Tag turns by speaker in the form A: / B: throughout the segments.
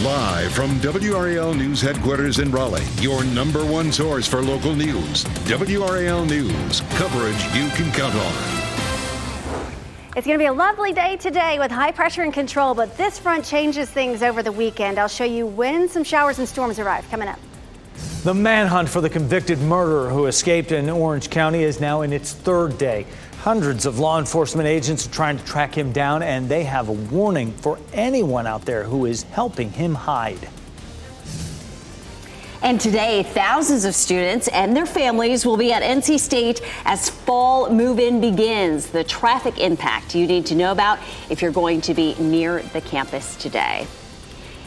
A: Live from WRAL News Headquarters in Raleigh, your number one source for local news. WRAL News, coverage you can count on.
B: It's going to be a lovely day today with high pressure in control, but this front changes things over the weekend. I'll show you when some showers and storms arrive coming up.
C: The manhunt for the convicted murderer who escaped in Orange County is now in its third day. Hundreds of law enforcement agents are trying to track him down, and they have a warning for anyone out there who is helping him hide.
D: And today, thousands of students and their families will be at NC State as fall move-in begins. The traffic impact you need to know about if you're going to be near the campus today.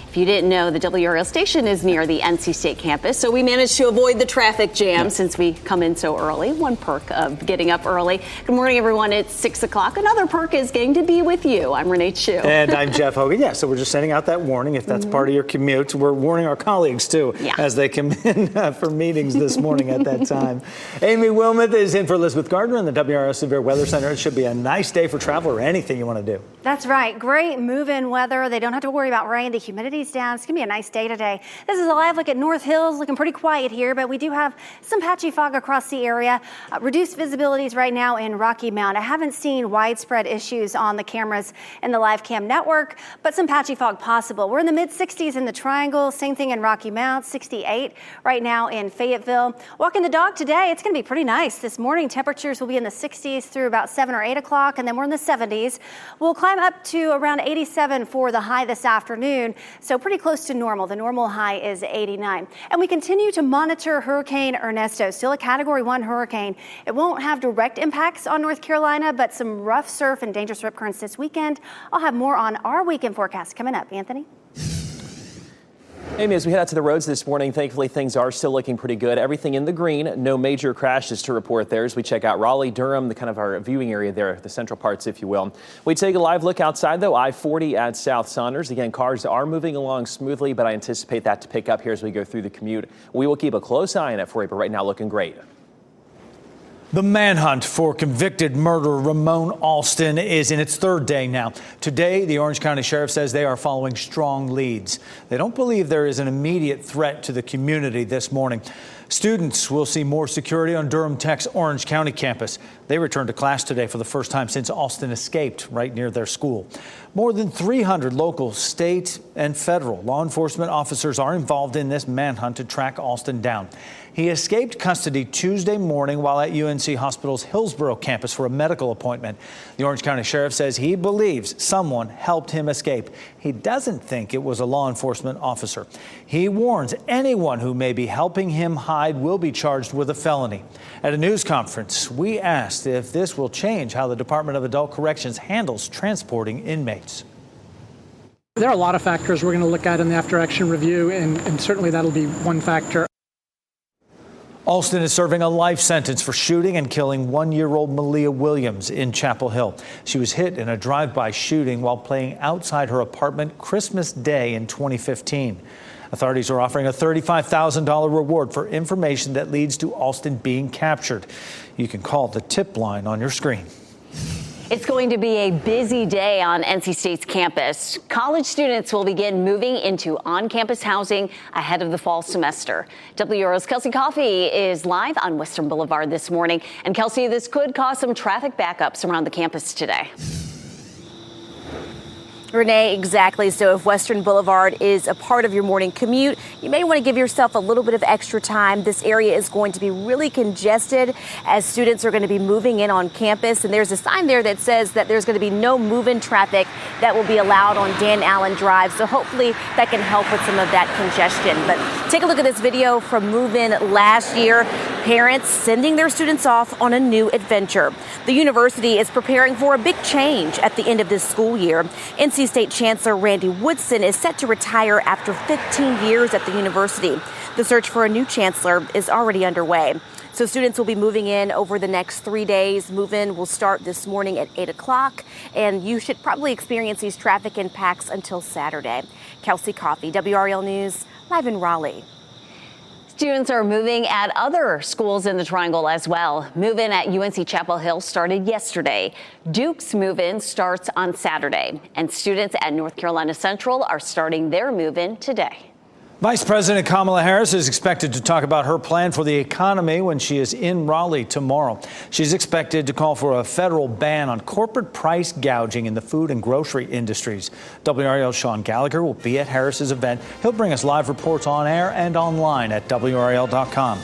D: If you didn't know, the WRAL station is near the NC State campus, so we managed to avoid the traffic jam since we come in so early. One perk of getting up early. Good morning, everyone. It's 6 o'clock. Another perk is getting to be with you. I'm Renee Chu.
C: And I'm Jeff Hogan. Yeah, so we're just sending out that warning. If that's part of your commute, we're warning our colleagues, too, as they come in for meetings this morning at that time. Amy Wilmoth is in for Elizabeth Gardner in the WRAL Severe Weather Center. It should be a nice day for travel or anything you want to do.
B: That's right. Great move-in weather. They don't have to worry about rain. The humidity's down. It's going to be a nice day today. This is a live look at North Hills. Looking pretty quiet here, but we do have some patchy fog across the area. Reduced visibilities right now in Rocky Mount. I haven't seen widespread issues on the cameras in the live cam network, but some patchy fog possible. We're in the mid-60s in the Triangle. Same thing in Rocky Mount. 68 right now in Fayetteville. Walking the dog today, it's going to be pretty nice. This morning, temperatures will be in the 60s through about 7 or 8 o'clock, and then we're in the 70s. We'll climb up to around 87 for the high this afternoon, so pretty close to normal. The normal high is 89. And we continue to monitor Hurricane Ernesto, still a Category 1 hurricane. It won't have direct impacts on North Carolina, but some rough surf and dangerous rip currents this weekend. I'll have more on our weekend forecast coming up. Anthony?
E: Amy, as we head out to the roads this morning, thankfully things are still looking pretty good. Everything in the green, no major crashes to report there as we check out Raleigh, Durham, the kind of our viewing area there, the central parts, if you will. We take a live look outside, though, I-40 at South Saunders. Again, cars are moving along smoothly, but I anticipate that to pick up here as we go through the commute. We will keep a close eye on it for you, but right now looking great.
C: The manhunt for convicted murderer Ramon Alston is in its third day now. Today, the Orange County Sheriff says they are following strong leads. They don't believe there is an immediate threat to the community this morning. Students will see more security on Durham Tech's Orange County campus. They returned to class today for the first time since Alston escaped right near their school. More than 300 local, state, and federal law enforcement officers are involved in this manhunt to track Alston down. He escaped custody Tuesday morning while at UNC Hospital's Hillsborough campus for a medical appointment. The Orange County Sheriff says he believes someone helped him escape. He doesn't think it was a law enforcement officer. He warns anyone who may be helping him hide will be charged with a felony. At a news conference, we asked if this will change how the Department of Adult Corrections handles transporting inmates.
F: There are a lot of factors we're going to look at in the after-action review, and certainly that'll be one factor.
C: Alston is serving a life sentence for shooting and killing one-year-old Malia Williams in Chapel Hill. She was hit in a drive-by shooting while playing outside her apartment Christmas Day in 2015. Authorities are offering a $35,000 reward for information that leads to Alston being captured. You can call the tip line on your screen.
D: It's going to be a busy day on NC State's campus. College students will begin moving into on-campus housing ahead of the fall semester. WRAL's Kelsey Coffey is live on Western Boulevard this morning. And Kelsey, this could cause some traffic backups around the campus today.
G: Renee, exactly. So if Western Boulevard is a part of your morning commute, you may want to give yourself a little bit of extra time. This area is going to be really congested as students are going to be moving in on campus. And there's a sign there that says that there's going to be no move-in traffic that will be allowed on Dan Allen Drive. So hopefully that can help with some of that congestion. But take a look at this video from move-in last year. Parents sending their students off on a new adventure. The university is preparing for a big change at the end of this school year. NC State Chancellor Randy Woodson is set to retire after 15 years at the university. The search for a new chancellor is already underway. So students will be moving in over the next 3 days. Move-in will start this morning at 8 o'clock, and you should probably experience these traffic impacts until Saturday. Kelsey Coffey, WRAL News, live in Raleigh.
D: Students are moving at other schools in the Triangle as well. Move-in at UNC Chapel Hill started yesterday. Duke's move-in starts on Saturday. And students at North Carolina Central are starting their move-in today.
C: Vice President Kamala Harris is expected to talk about her plan for the economy when she is in Raleigh tomorrow. She's expected to call for a federal ban on corporate price gouging in the food and grocery industries. WRAL's Sean Gallagher will be at Harris's event. He'll bring us live reports on air and online at WRAL.com.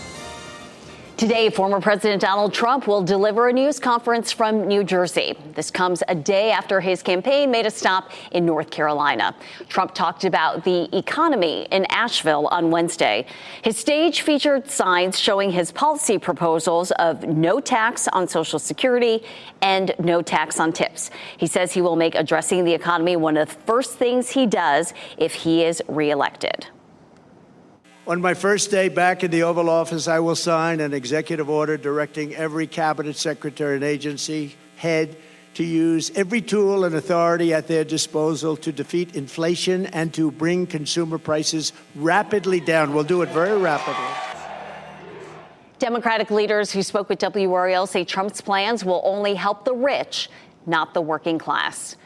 D: Today, former President Donald Trump will deliver a news conference from New Jersey. This comes a day after his campaign made a stop in North Carolina. Trump talked about the economy in Asheville on Wednesday. His stage featured signs showing his policy proposals of no tax on Social Security and no tax on tips. He says he will make addressing the economy one of the first things he does if he is reelected.
H: On my first day back in the Oval Office, I will sign an executive order directing every cabinet secretary and agency head to use every tool and authority at their disposal to defeat inflation and to bring consumer prices rapidly down. We'll do it very rapidly.
D: Democratic leaders who spoke with WRAL say Trump's plans will only help the rich, not the working class.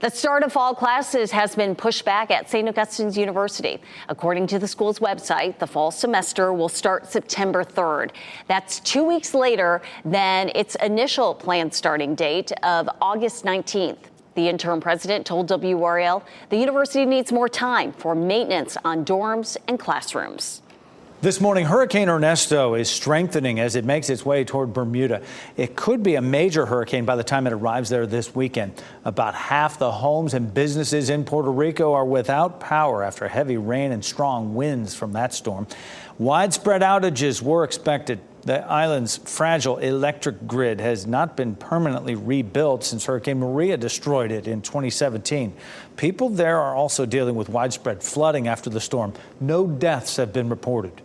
D: The start of fall classes has been pushed back at St. Augustine's University. According to the school's website, the fall semester will start September 3rd. That's 2 weeks later than its initial planned starting date of August 19th. The interim president told WRAL the university needs more time for maintenance on dorms and classrooms.
C: This morning, Hurricane Ernesto is strengthening as it makes its way toward Bermuda. It could be a major hurricane by the time it arrives there this weekend. About half the homes and businesses in Puerto Rico are without power after heavy rain and strong winds from that storm. Widespread outages were expected. The island's fragile electric grid has not been permanently rebuilt since Hurricane Maria destroyed it in 2017. People there are also dealing with widespread flooding after the storm. No deaths have been reported.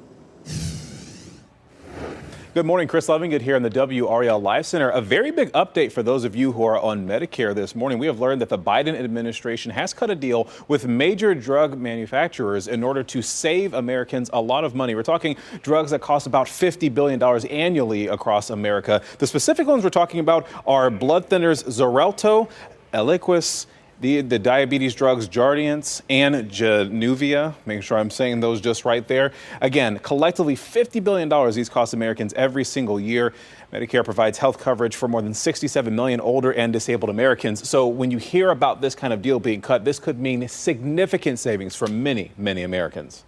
I: Good morning, Chris Lovingood here in the WRAL Live Center. A very big update for those of you who are on Medicare this morning. We have learned that the Biden administration has cut a deal with major drug manufacturers in order to save Americans a lot of money. We're talking drugs that cost about $50 billion annually across America. The specific ones we're talking about are blood thinners Xarelto, Eliquis, the diabetes drugs Jardiance and Januvia, making sure I'm saying those just right there. Again, collectively $50 billion these cost Americans every single year. Medicare provides health coverage for more than 67 million older and disabled Americans. So when you hear about this kind of deal being cut, this could mean significant savings for many, many Americans.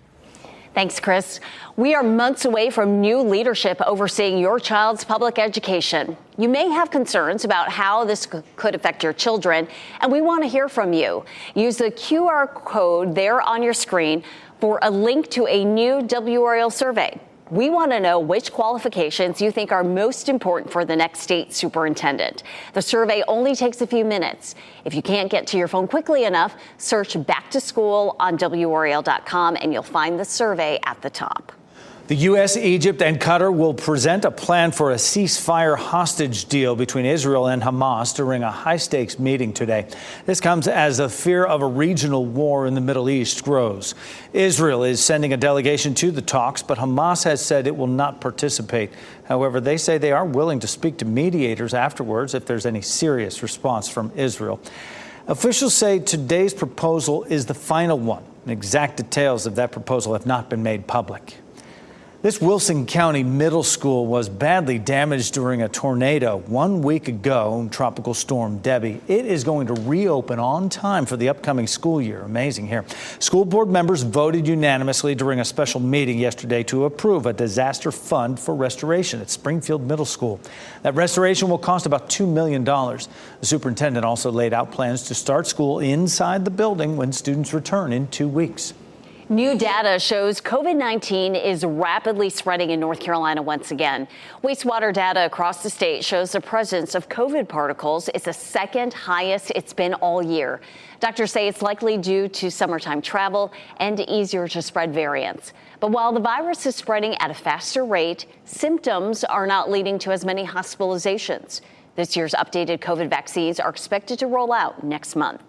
D: Thanks, Chris. We are months away from new leadership overseeing your child's public education. You may have concerns about how this could affect your children, and we want to hear from you. Use the QR code there on your screen for a link to a new WRAL survey. We want to know which qualifications you think are most important for the next state superintendent. The survey only takes a few minutes. If you can't get to your phone quickly enough, search Back to School on WRAL.com and you'll find the survey at the top.
C: The U.S., Egypt, and Qatar will present a plan for a ceasefire hostage deal between Israel and Hamas during a high-stakes meeting today. This comes as the fear of a regional war in the Middle East grows. Israel is sending a delegation to the talks, but Hamas has said it will not participate. However, they say they are willing to speak to mediators afterwards if there's any serious response from Israel. Officials say today's proposal is the final one. Exact details of that proposal have not been made public. This Wilson County middle school was badly damaged during a tornado 1 week ago, Tropical Storm Debbie. It is going to reopen on time for the upcoming school year. Amazing here. School board members voted unanimously during a special meeting yesterday to approve a disaster fund for restoration at Springfield Middle School. That restoration will cost about $2 million. The superintendent also laid out plans to start school inside the building when students return in 2 weeks.
D: New data shows COVID-19 is rapidly spreading in North Carolina once again. Wastewater data across the state shows the presence of COVID particles is the second highest it's been all year. Doctors say it's likely due to summertime travel and easier to spread variants. But while the virus is spreading at a faster rate, symptoms are not leading to as many hospitalizations. This year's updated COVID vaccines are expected to roll out next month.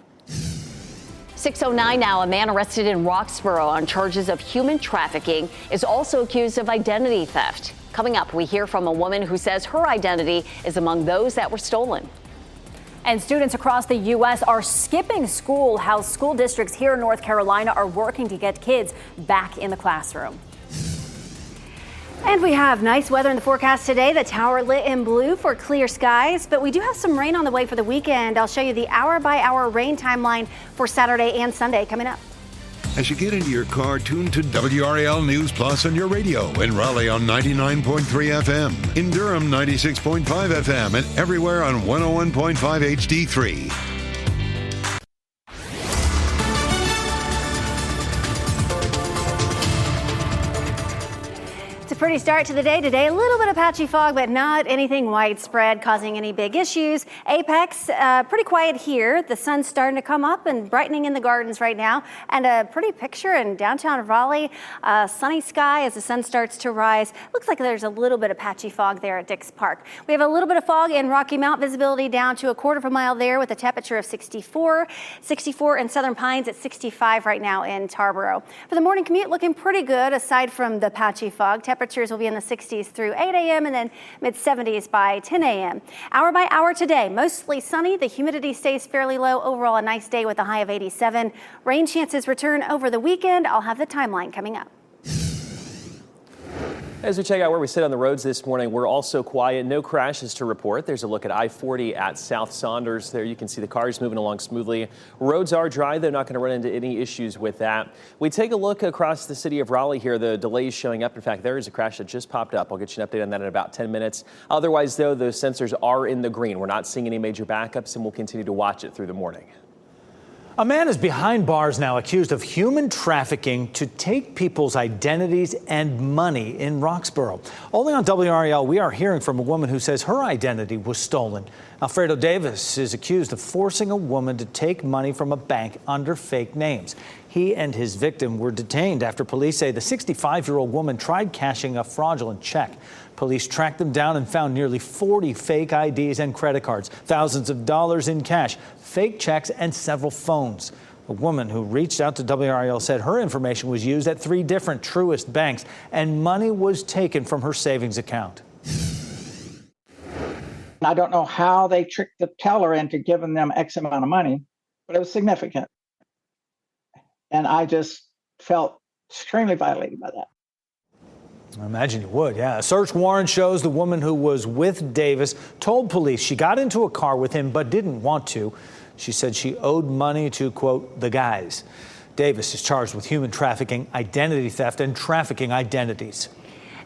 D: 6:09 now, a man arrested in Roxborough on charges of human trafficking is also accused of identity theft. Coming up, we hear from a woman who says her identity is among those that were stolen.
J: And students across the U.S. are skipping school. How school districts here in North Carolina are working to get kids back in the classroom.
B: And we have nice weather in the forecast today. The tower lit in blue for clear skies, but we do have some rain on the way for the weekend. I'll show you the hour-by-hour rain timeline for Saturday and Sunday coming up.
A: As you get into your car, tune to WRAL News Plus on your radio. In Raleigh on 99.3 FM. In Durham, 96.5 FM. And everywhere on 101.5 HD3.
B: Pretty start to the day today. A little bit of patchy fog, but not anything widespread causing any big issues. Apex, pretty quiet here. The sun's starting to come up and brightening in the gardens right now. And a pretty picture in downtown Raleigh. Sunny sky as the sun starts to rise. Looks like there's a little bit of patchy fog there at Dix Park. We have a little bit of fog in Rocky Mount, visibility down to a quarter of a mile there with a temperature of 64. 64 in Southern Pines at 65 right now in Tarboro. For the morning commute, looking pretty good aside from the patchy fog. Temperatures will be in the 60s through 8 a.m. and then mid-70s by 10 a.m. Hour by hour today, mostly sunny. The humidity stays fairly low. Overall, a nice day with a high of 87. Rain chances return over the weekend. I'll have the timeline coming up.
E: As we check out where we sit on the roads this morning, we're also quiet. No crashes to report. There's a look at I-40 at South Saunders. There you can see the cars moving along smoothly. Roads are dry. They're not going to run into any issues with that. We take a look across the city of Raleigh here. The delays showing up. In fact, there is a crash that just popped up. I'll get you an update on that in about 10 minutes. Otherwise, though, those sensors are in the green. We're not seeing any major backups, and we'll continue to watch it through the morning.
C: A man is behind bars now accused of human trafficking to take people's identities and money in Roxborough. Only on WRAL, we are hearing from a woman who says her identity was stolen. Alfredo Davis is accused of forcing a woman to take money from a bank under fake names. He and his victim were detained after police say the 65-year-old woman tried cashing a fraudulent check. Police tracked them down and found nearly 40 fake IDs and credit cards, thousands of dollars in cash, fake checks, and several phones. A woman who reached out to WRAL said her information was used at 3 different Truist banks and money was taken from her savings account.
K: I don't know how they tricked the teller into giving them X amount of money, but it was significant. And I just felt extremely violated by that.
C: I imagine you would, yeah. A search warrant shows the woman who was with Davis told police she got into a car with him but didn't want to. She said she owed money to, quote, the guys. Davis is charged with human trafficking, identity theft, and trafficking identities.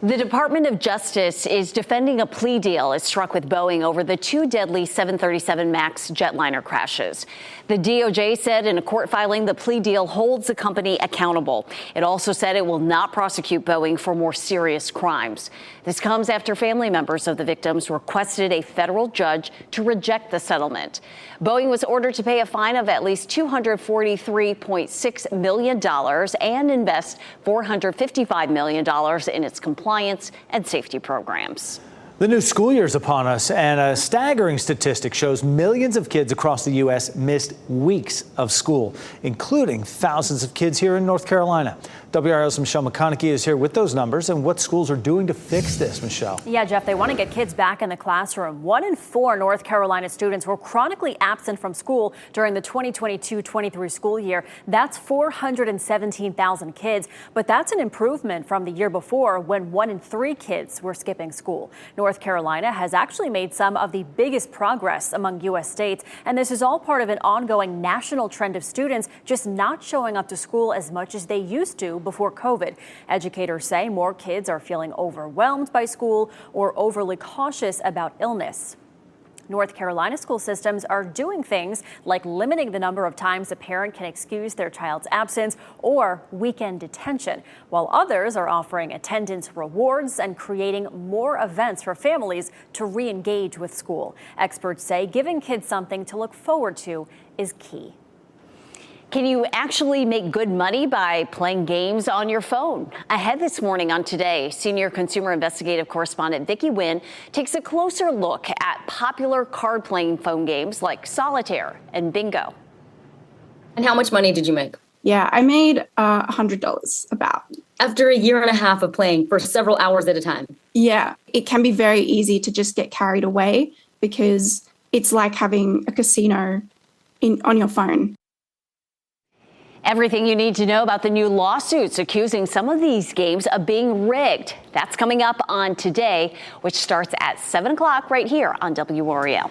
D: The Department of Justice is defending a plea deal it struck with Boeing over the 2 deadly 737 MAX jetliner crashes. The DOJ said in a court filing the plea deal holds the company accountable. It also said it will not prosecute Boeing for more serious crimes. This comes after family members of the victims requested a federal judge to reject the settlement. Boeing was ordered to pay a fine of at least $243.6 million and invest $455 million in its compliance and safety programs.
C: The new school year is upon us, and a staggering statistic shows millions of kids across the U.S. missed weeks of school, including thousands of kids here in North Carolina. WRAL's Michelle McConaughey is here with those numbers and what schools are doing to fix this, Michelle.
J: Yeah, Jeff, they want to get kids back in the classroom. 1 in 4 North Carolina students were chronically absent from school during the 2022-23 school year. That's 417,000 kids, but that's an improvement from the year before when 1 in 3 kids were skipping school. North Carolina has actually made some of the biggest progress among U.S. states, and this is all part of an ongoing national trend of students just not showing up to school as much as they used to before COVID. Educators say more kids are feeling overwhelmed by school or overly cautious about illness. North Carolina school systems are doing things like limiting the number of times a parent can excuse their child's absence or weekend detention, while others are offering attendance rewards and creating more events for families to re-engage with school. Experts say giving kids something to look forward to is key.
D: Can you actually make good money by playing games on your phone? Ahead this morning on Today, senior consumer investigative correspondent Vicki Wynn takes a closer look at popular card-playing phone games like Solitaire and Bingo.
L: And how much money did you make?
M: Yeah, I made $100 about.
L: After a year and a half of playing for several hours at a time?
M: Yeah, it can be very easy to just get carried away because it's like having a casino on your phone.
D: Everything you need to know about the new lawsuits accusing some of these games of being rigged. That's coming up on Today, which starts at 7 o'clock right here on WRAL.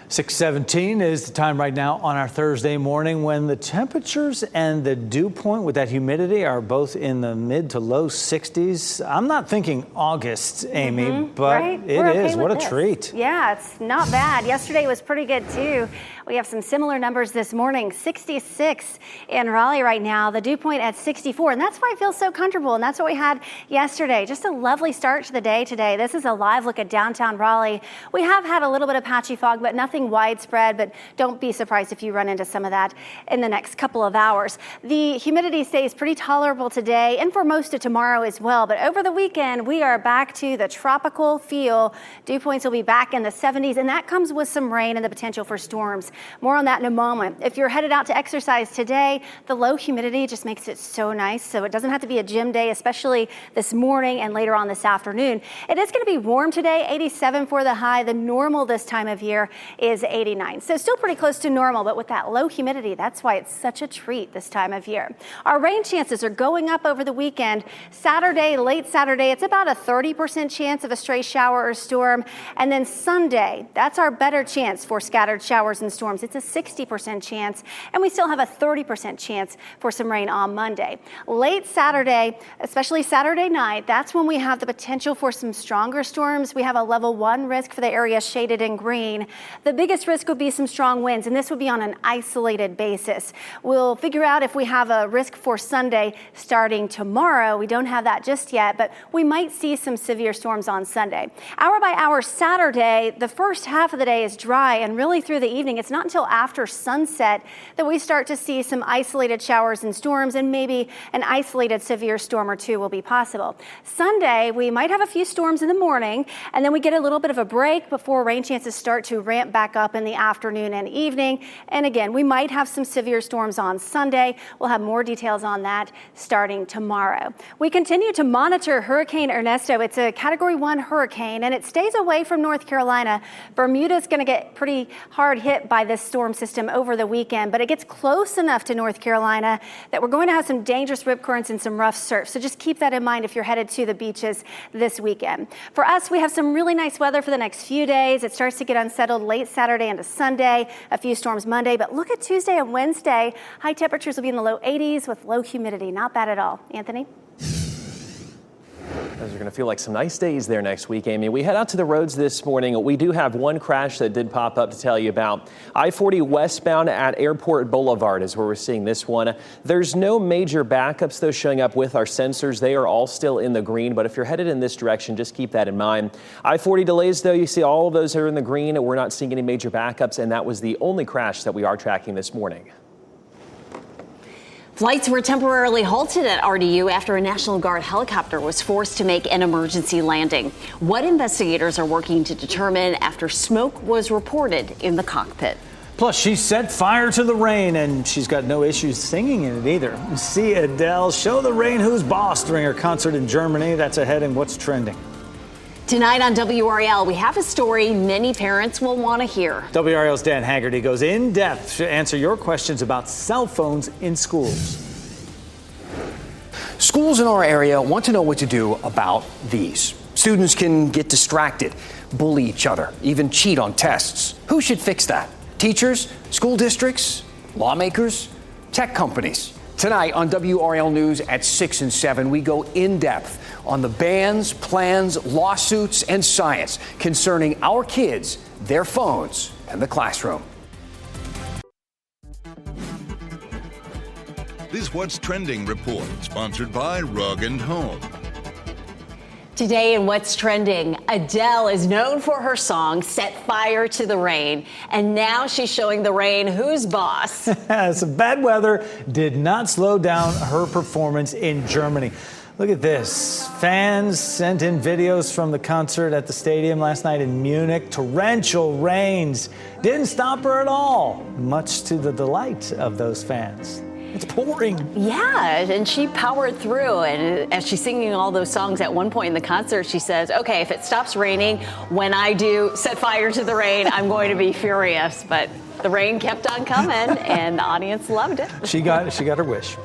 C: 6:17 is the time right now on our Thursday morning when the temperatures and the dew point with that humidity are both in the mid to low 60s. I'm not thinking August, Amy, but
B: right?
C: it
B: We're
C: is.
B: okay
C: What a
B: with this.
C: treat.
B: Yeah, it's not bad. Yesterday was pretty good too. We have some similar numbers this morning. 66 in Raleigh right now, the dew point at 64, and that's why it feels so comfortable, and that's what we had yesterday. Just a lovely start to the day today. This is a live look at downtown Raleigh. We have had a little bit of patchy fog, but nothing widespread, but don't be surprised if you run into some of that in the next couple of hours. The humidity stays pretty tolerable today and for most of tomorrow as well, but over the weekend, we are back to the tropical feel. Dew points will be back in the 70s, and that comes with some rain and the potential for storms. More on that in a moment. If you're headed out to exercise today, the low humidity just makes it so nice, so it doesn't have to be a gym day, especially this morning and later on this afternoon. It is going to be warm today, 87 for the high. The normal this time of year is 89. So still pretty close to normal, but with that low humidity, that's why it's such a treat this time of year. Our rain chances are going up over the weekend. Saturday, late Saturday, it's about a 30% chance of a stray shower or storm. And then Sunday, that's our better chance for scattered showers and storms. It's a 60% chance, and we still have a 30% chance for some rain on Monday. Late Saturday, especially Saturday night, that's when we have the potential for some stronger storms. We have a level 1 risk for the area shaded in green. The biggest risk would be some strong winds, and this would be on an isolated basis. We'll figure out if we have a risk for Sunday starting tomorrow. We don't have that just yet, but we might see some severe storms on Sunday. Hour by hour Saturday, the first half of the day is dry, and really through the evening, it's not until after sunset that we start to see some isolated showers and storms, and maybe an isolated severe storm or two will be possible. Sunday, we might have a few storms in the morning, and then we get a little bit of a break before rain chances start to ramp back up in the afternoon and evening. And again, we might have some severe storms on Sunday. We'll have more details on that starting tomorrow. We continue to monitor Hurricane Ernesto. It's a Category 1 hurricane, and it stays away from North Carolina. Bermuda's going to get pretty hard hit by this storm system over the weekend, but it gets close enough to North Carolina that we're going to have some dangerous rip currents and some rough surf. So just keep that in mind if you're headed to the beaches this weekend. For us, we have some really nice weather for the next few days. It starts to get unsettled late Saturday into Sunday, a few storms Monday, but look at Tuesday and Wednesday. High temperatures will be in the low 80s with low humidity. Not bad at all. Anthony?
E: Those are going to feel like some nice days there next week, Amy. We head out to the roads this morning. We do have one crash that did pop up to tell you about. I-40 westbound at Airport Boulevard is where we're seeing this one. There's no major backups, though, showing up with our sensors. They are all still in the green, but if you're headed in this direction, just keep that in mind. I-40 delays, though, you see all of those are in the green. We're not seeing any major backups, and that was the only crash that we are tracking this morning.
D: Flights were temporarily halted at RDU after a National Guard helicopter was forced to make an emergency landing. What investigators are working to determine after smoke was reported in the cockpit.
C: Plus, she set fire to the rain, and she's got no issues singing in it either. See Adele show the rain who's boss during her concert in Germany. That's ahead in What's Trending.
D: Tonight on WRAL, we have a story many parents will want to hear.
C: WRAL's Dan Haggerty goes in depth to answer your questions about cell phones in schools.
N: Schools in our area want to know what to do about these. Students can get distracted, bully each other, even cheat on tests. Who should fix that? Teachers, school districts, lawmakers, tech companies. Tonight on WRAL News at 6 and 7, we go in depth on the bans, plans, lawsuits, and science concerning our kids, their phones, and the classroom.
A: This What's Trending report, sponsored by Rug & Home.
D: Today in What's Trending, Adele is known for her song, Set Fire to the Rain. And now she's showing the rain who's boss.
C: Some bad weather did not slow down her performance in Germany. Look at this. Fans sent in videos from the concert at the stadium last night in Munich. Torrential rains didn't stop her at all, much to the delight of those fans. It's pouring.
D: Yeah, and she powered through. And as she's singing all those songs at one point in the concert, she says, okay, if it stops raining, when I do set fire to the rain, I'm going to be furious. But the rain kept on coming, and the audience loved it.
C: She got her wish.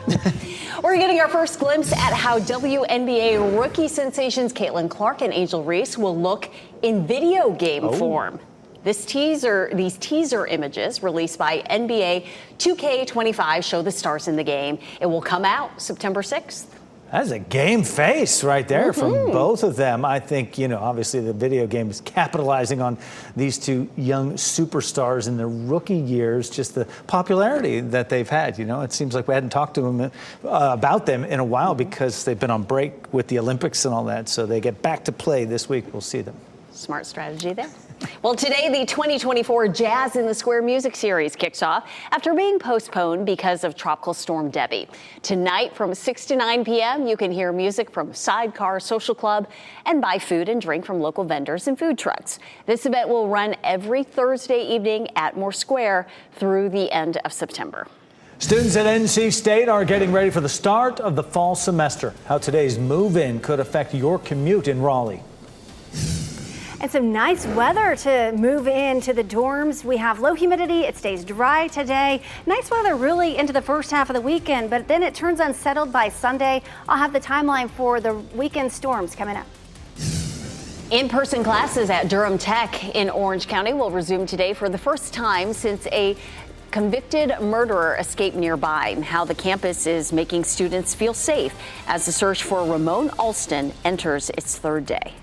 D: We're getting our first glimpse at how WNBA rookie sensations Caitlin Clark and Angel Reese will look in video game form. These teaser images released by NBA 2K25 show the stars in the game. It will come out September 6th.
C: That's a game face right there from both of them. I think, obviously the video game is capitalizing on these two young superstars in their rookie years, just the popularity that they've had. It seems like we hadn't talked to them about them in a while because they've been on break with the Olympics and all that. So they get back to play this week. We'll see them.
D: Smart strategy there. Well, today the 2024 Jazz in the Square Music Series kicks off after being postponed because of Tropical Storm Debbie. Tonight from 6 to 9 p.m. you can hear music from Sidecar Social Club and buy food and drink from local vendors and food trucks. This event will run every Thursday evening at Moore Square through the end of September.
C: Students at NC State are getting ready for the start of the fall semester. How today's move-in could affect your commute in Raleigh.
B: And some nice weather to move into the dorms. We have low humidity. It stays dry today. Nice weather really into the first half of the weekend, but then it turns unsettled by Sunday. I'll have the timeline for the weekend storms coming up.
D: In-person classes at Durham Tech in Orange County will resume today for the first time since a convicted murderer escaped nearby. How the campus is making students feel safe as the search for Ramon Alston enters its third day.